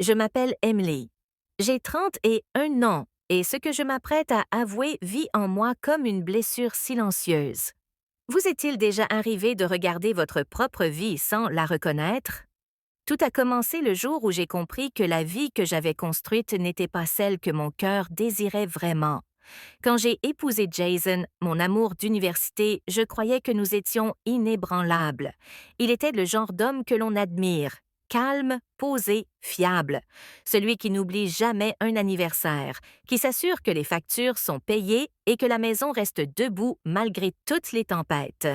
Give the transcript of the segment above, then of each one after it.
Je m'appelle Emily. J'ai 31 ans et ce que je m'apprête à avouer vit en moi comme une blessure silencieuse. Vous est-il déjà arrivé de regarder votre propre vie sans la reconnaître? Tout a commencé le jour où j'ai compris que la vie que j'avais construite n'était pas celle que mon cœur désirait vraiment. Quand j'ai épousé Jason, mon amour d'université, je croyais que nous étions inébranlables. Il était le genre d'homme que l'on admire, calme, posé, fiable, celui qui n'oublie jamais un anniversaire, qui s'assure que les factures sont payées et que la maison reste debout malgré toutes les tempêtes.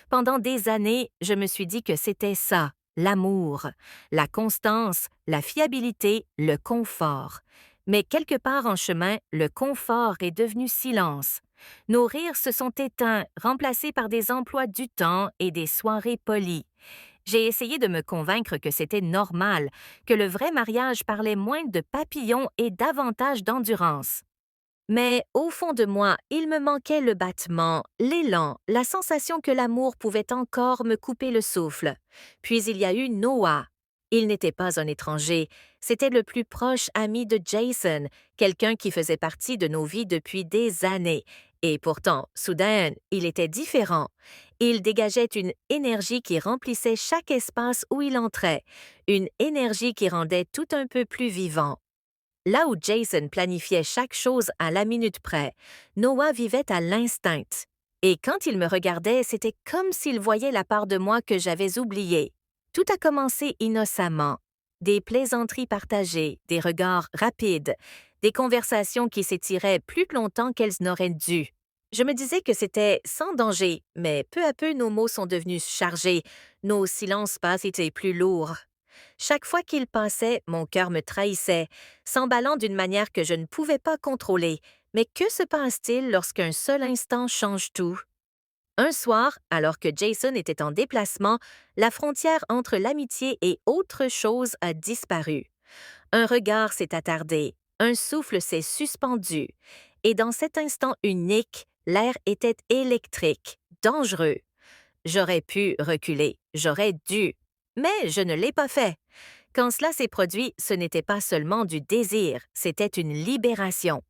Pendant des années, je me suis dit que c'était ça, l'amour, la constance, la fiabilité, le confort. Mais quelque part en chemin, le confort est devenu silence. Nos rires se sont éteints, remplacés par des emplois du temps et des soirées polies. J'ai essayé de me convaincre que c'était normal, que le vrai mariage parlait moins de papillons et davantage d'endurance. Mais au fond de moi, il me manquait le battement, l'élan, la sensation que l'amour pouvait encore me couper le souffle. Puis il y a eu Noah. Il n'était pas un étranger, c'était le plus proche ami de Jason, quelqu'un qui faisait partie de nos vies depuis des années. Et pourtant, soudain, il était différent. Il dégageait une énergie qui remplissait chaque espace où il entrait, une énergie qui rendait tout un peu plus vivant. Là où Jason planifiait chaque chose à la minute près, Noah vivait à l'instinct. Et quand il me regardait, c'était comme s'il voyait la part de moi que j'avais oubliée. Tout a commencé innocemment. Des plaisanteries partagées, des regards rapides, des conversations qui s'étiraient plus longtemps qu'elles n'auraient dû. Je me disais que c'était sans danger, mais peu à peu nos mots sont devenus chargés, nos silences passent étaient plus lourds. Chaque fois qu'il passait, mon cœur me trahissait, s'emballant d'une manière que je ne pouvais pas contrôler. Mais que se passe-t-il lorsqu'un seul instant change tout? Un soir, alors que Jason était en déplacement, la frontière entre l'amitié et autre chose a disparu. Un regard s'est attardé, un souffle s'est suspendu, et dans cet instant unique, l'air était électrique, dangereux. J'aurais pu reculer, j'aurais dû, mais je ne l'ai pas fait. Quand cela s'est produit, ce n'était pas seulement du désir, c'était une libération.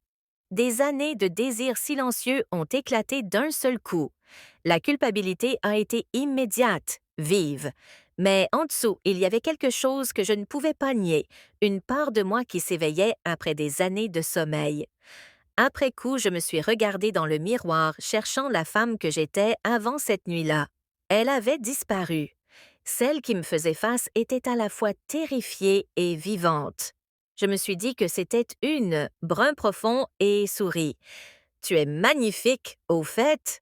Des années de désir silencieux ont éclaté d'un seul coup. La culpabilité a été immédiate, vive. Mais en dessous, il y avait quelque chose que je ne pouvais pas nier, une part de moi qui s'éveillait après des années de sommeil. Après coup, je me suis regardée dans le miroir, cherchant la femme que j'étais avant cette nuit-là. Elle avait disparu. Celle qui me faisait face était à la fois terrifiée et vivante. Je me suis dit que c'était une, brun profond et sourit. Tu es magnifique, au fait.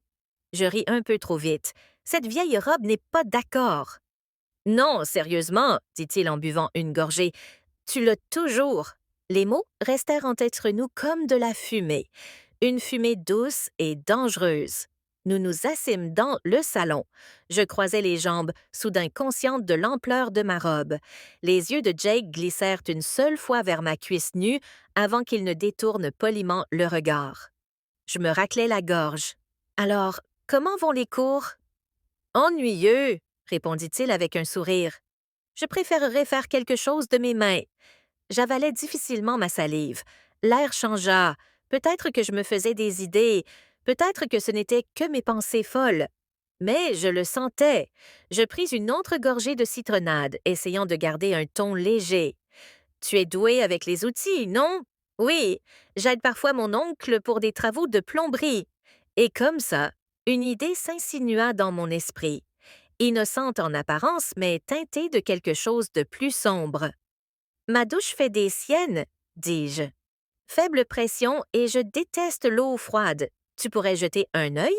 Je ris un peu trop vite. Cette vieille robe n'est pas d'accord. Non, sérieusement, dit-il en buvant une gorgée. Tu l'as toujours. Les mots restèrent entre nous comme de la fumée. Une fumée douce et dangereuse. Nous nous assîmes dans le salon. Je croisai les jambes, soudain consciente de l'ampleur de ma robe. Les yeux de Jake glissèrent une seule fois vers ma cuisse nue avant qu'il ne détourne poliment le regard. Je me raclai la gorge. Alors, comment vont les cours? Ennuyeux, répondit-il avec un sourire. Je préférerais faire quelque chose de mes mains. J'avalais difficilement ma salive. L'air changea. Peut-être que je me faisais des idées. Peut-être que ce n'était que mes pensées folles. Mais je le sentais. Je pris une autre gorgée de citronnade, essayant de garder un ton léger. Tu es doué avec les outils, non? Oui, j'aide parfois mon oncle pour des travaux de plomberie. Et comme ça, une idée s'insinua dans mon esprit. Innocente en apparence, mais teintée de quelque chose de plus sombre. Ma douche fait des siennes, dis-je. Faible pression et je déteste l'eau froide. Tu pourrais jeter un œil?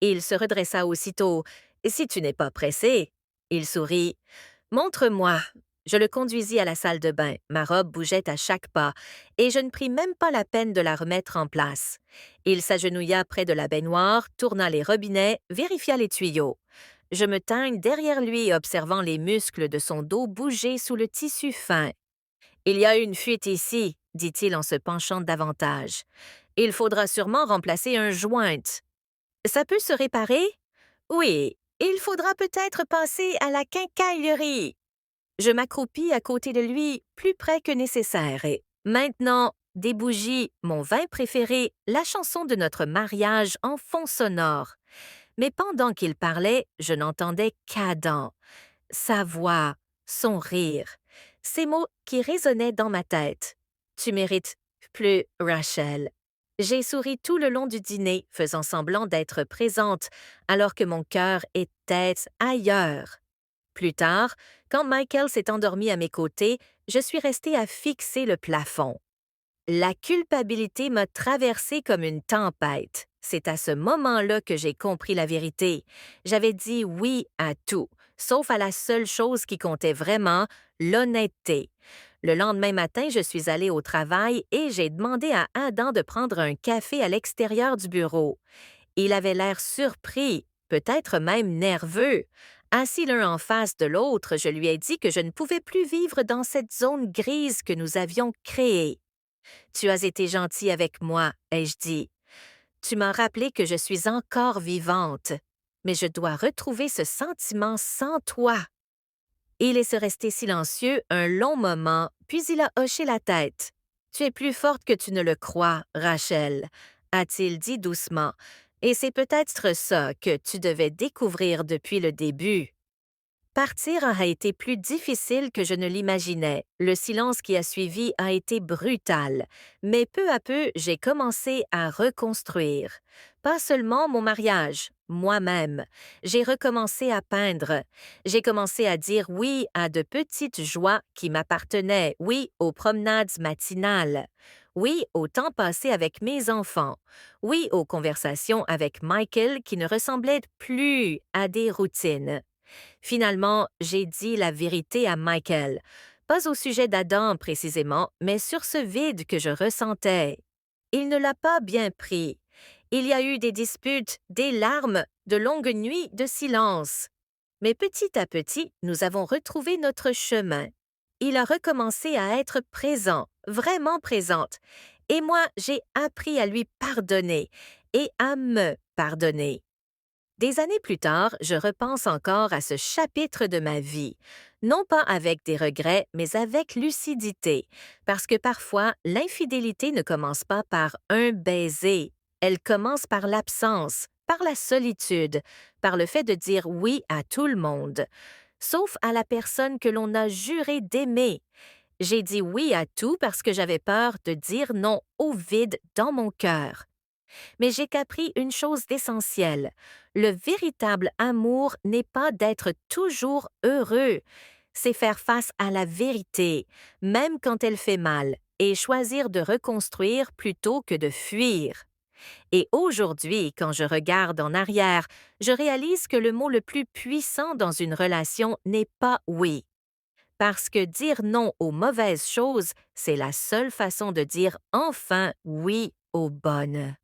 Il se redressa aussitôt. Si tu n'es pas pressé. Il sourit. Montre-moi. Je le conduisis à la salle de bain. Ma robe bougeait à chaque pas, et je ne pris même pas la peine de la remettre en place. Il s'agenouilla près de la baignoire, tourna les robinets, vérifia les tuyaux. Je me tins derrière lui, observant les muscles de son dos bouger sous le tissu fin. Il y a une fuite ici, dit-il en se penchant davantage. Il faudra sûrement remplacer un joint. Ça peut se réparer? Oui, il faudra peut-être passer à la quincaillerie. Je m'accroupis à côté de lui, plus près que nécessaire, et maintenant, des bougies, mon vin préféré, la chanson de notre mariage en fond sonore. Mais pendant qu'il parlait, je n'entendais qu'Adam, sa voix, son rire, ces mots qui résonnaient dans ma tête. Tu mérites plus, Rachel. J'ai souri tout le long du dîner, faisant semblant d'être présente, alors que mon cœur était ailleurs. Plus tard, quand Michael s'est endormi à mes côtés, je suis restée à fixer le plafond. La culpabilité m'a traversée comme une tempête. C'est à ce moment-là que j'ai compris la vérité. J'avais dit oui à tout, sauf à la seule chose qui comptait vraiment, l'honnêteté. Le lendemain matin, je suis allée au travail et j'ai demandé à Adam de prendre un café à l'extérieur du bureau. Il avait l'air surpris, peut-être même nerveux. Assis l'un en face de l'autre, je lui ai dit que je ne pouvais plus vivre dans cette zone grise que nous avions créée. Tu as été gentil avec moi, ai-je dit. Tu m'as rappelé que je suis encore vivante, mais je dois retrouver ce sentiment sans toi. Il est resté silencieux un long moment, puis il a hoché la tête. Tu es plus forte que tu ne le crois, Rachel, a-t-il dit doucement, et c'est peut-être ça que tu devais découvrir depuis le début. Partir a été plus difficile que je ne l'imaginais. Le silence qui a suivi a été brutal, mais peu à peu, j'ai commencé à reconstruire. Pas seulement mon mariage, moi-même. J'ai recommencé à peindre. J'ai commencé à dire oui à de petites joies qui m'appartenaient, oui aux promenades matinales, oui au temps passé avec mes enfants, oui aux conversations avec Michael qui ne ressemblaient plus à des routines. Finalement, j'ai dit la vérité à Michael, pas au sujet d'Adam précisément, mais sur ce vide que je ressentais. Il ne l'a pas bien pris. Il y a eu des disputes, des larmes, de longues nuits de silence. Mais petit à petit, nous avons retrouvé notre chemin. Il a recommencé à être présent, vraiment présente, et moi, j'ai appris à lui pardonner et à me pardonner. Des années plus tard, je repense encore à ce chapitre de ma vie, non pas avec des regrets, mais avec lucidité, parce que parfois, l'infidélité ne commence pas par un baiser, elle commence par l'absence, par la solitude, par le fait de dire oui à tout le monde, sauf à la personne que l'on a juré d'aimer. J'ai dit oui à tout parce que j'avais peur de dire non au vide dans mon cœur. Mais j'ai compris une chose d'essentielle. Le véritable amour n'est pas d'être toujours heureux, c'est faire face à la vérité, même quand elle fait mal, et choisir de reconstruire plutôt que de fuir. Et aujourd'hui, quand je regarde en arrière, je réalise que le mot le plus puissant dans une relation n'est pas oui. Parce que dire non aux mauvaises choses, c'est la seule façon de dire enfin oui aux bonnes.